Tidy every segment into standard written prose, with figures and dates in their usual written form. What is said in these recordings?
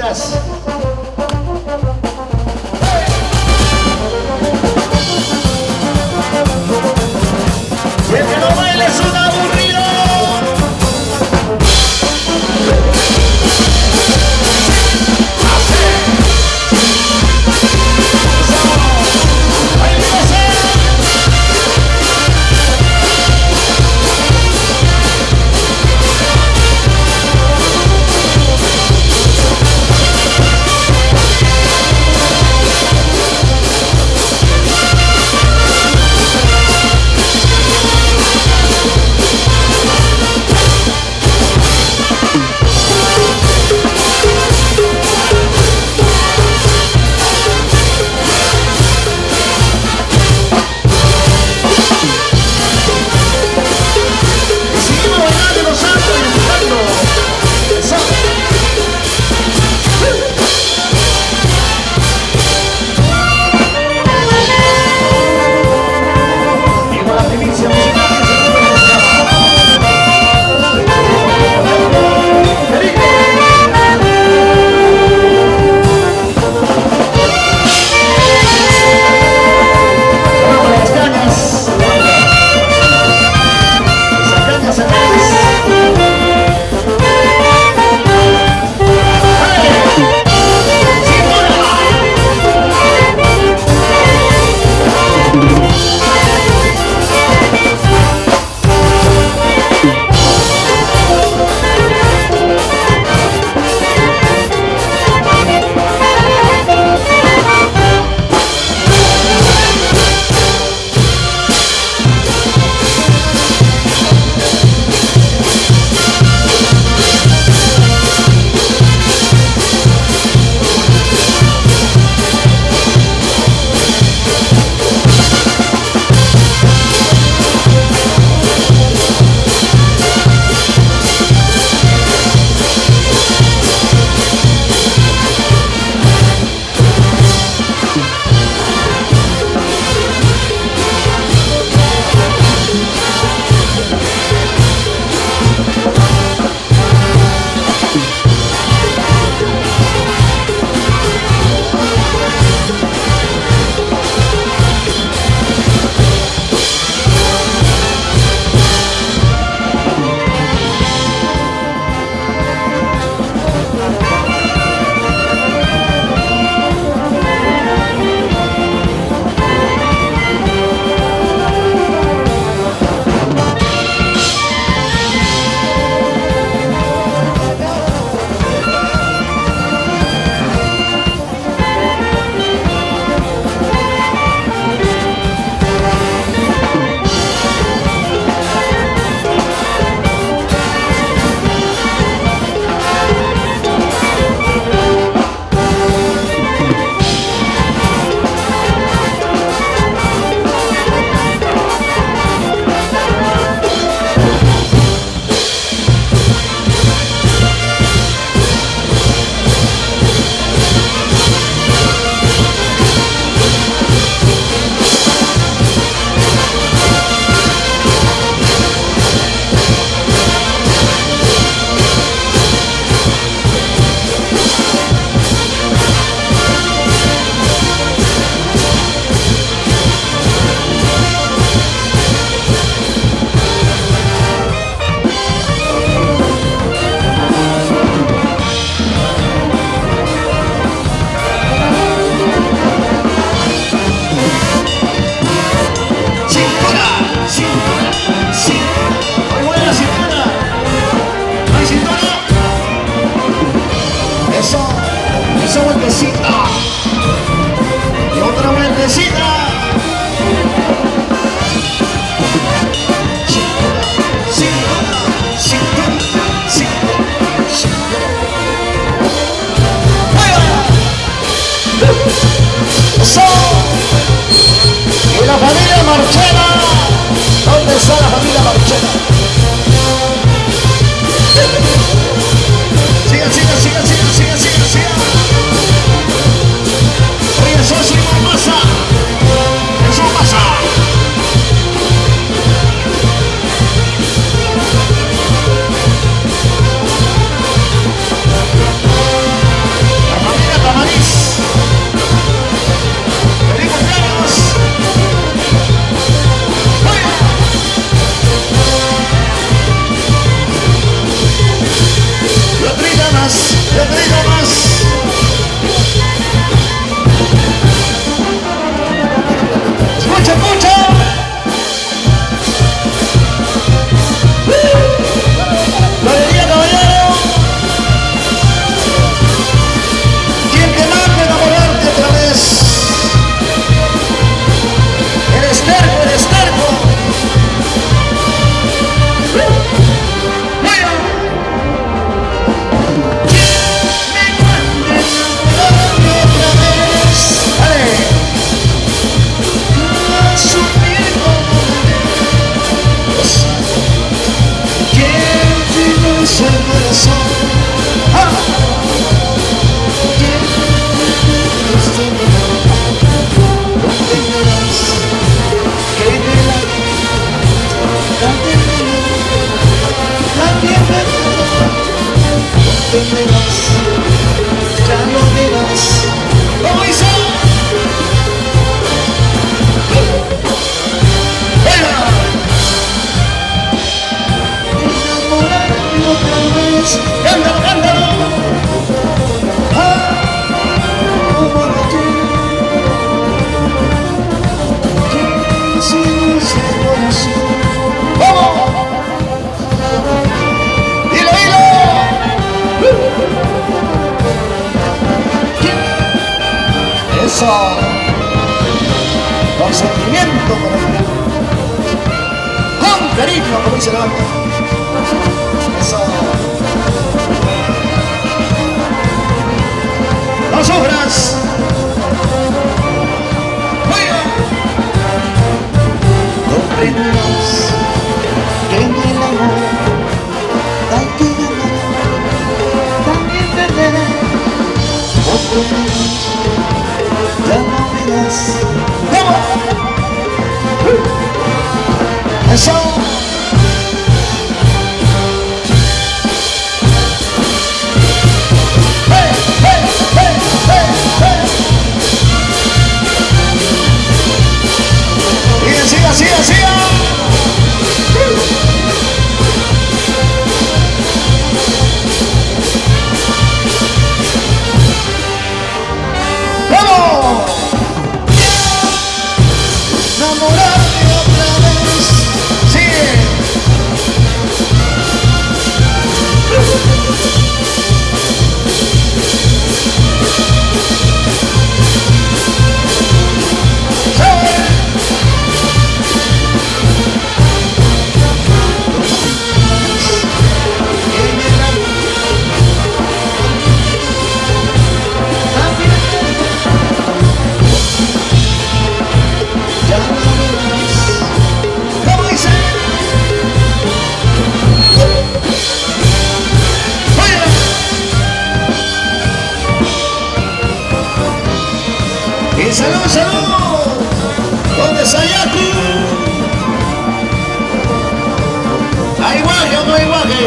ganas. Y el que no baile es un aburrido. Yo te digo más. Escucha, escucha. Galería Caballero. ¿Quién te manda a enamorarte otra vez? Eres terco, eres terco. Ya no digas, ¿cómo hizo? Enamorarme otra vez. Cántalo, cántalo. Como ayer. Sin ese corazón. ¿Cómo? Dilo, dilo. Eso, con sentimiento, con cariño, como dice la banda. Eso. No sufras. Juega. Comprenderás que en el amor hay que ganar, también perder. Comprenderás. Ya no verás. ¿Cómo? Eso. Hey, hey, hey, hey, hey. Siga, siga, siga. Enamorarme otra vez. Sigue. Y salud, salud, ¿dónde está Yaku? ¿Hay guaje o no hay guaje?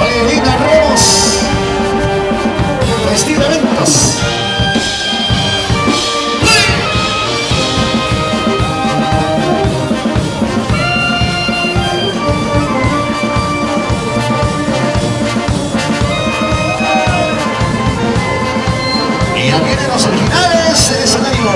Oye, Lina Ramos, vestido de eventos. Y ya vienen los originales del escenario.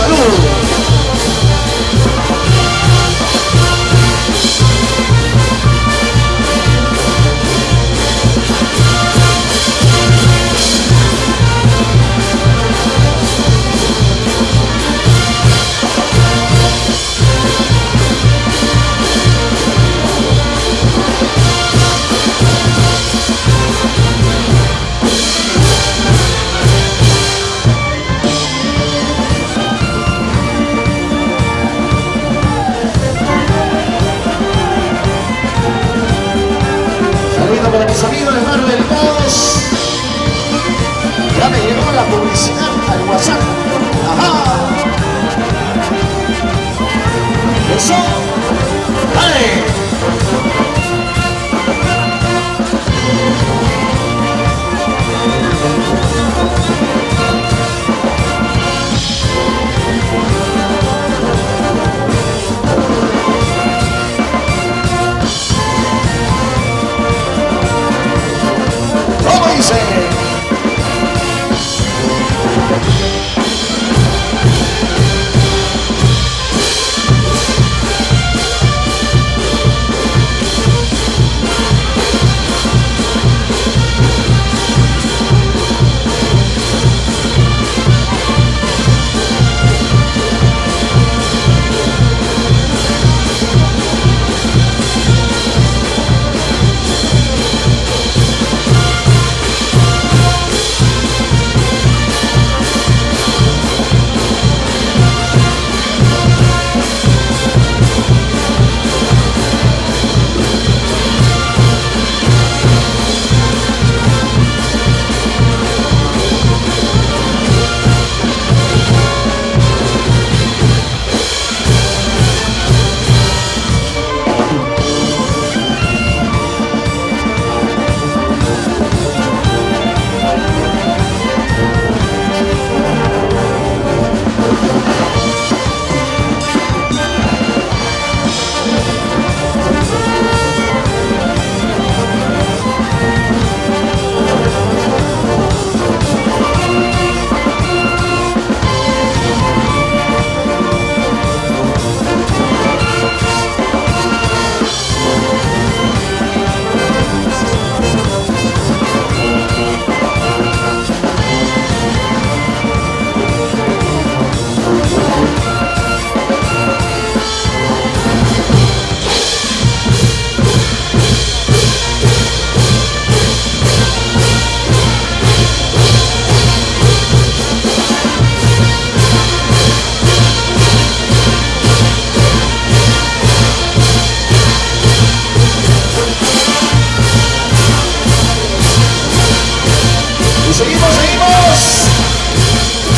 salud. Para mis amigos hermanos delicados, ya me llegó la publicidad al WhatsApp. Ajá, eso, dale.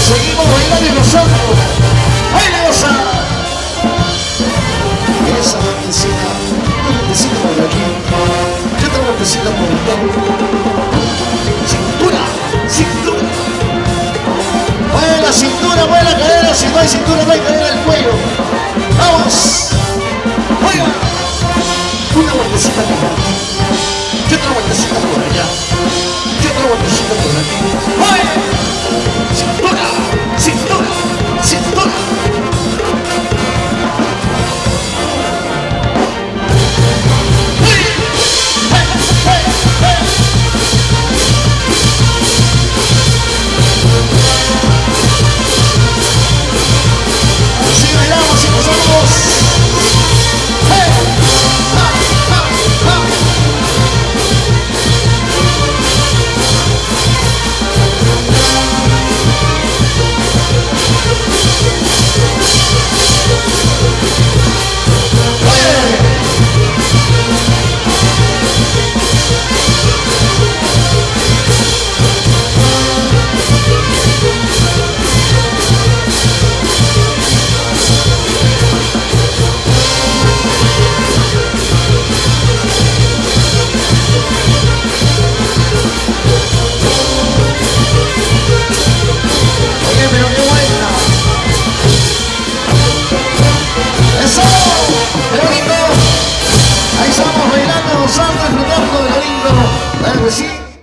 Seguimos bailando y gozando. ¡Baila, goza! Esa vueltecita, una vueltecita por aquí, y otra vueltecita por acá. Cintura, cintura. Mueve la cintura, mueve la cadera. Si no hay cintura, no hay cadera en el cuello. ¡Vamos! ¡Oiga! Una vueltecita por aquí, y otra vueltecita por acá.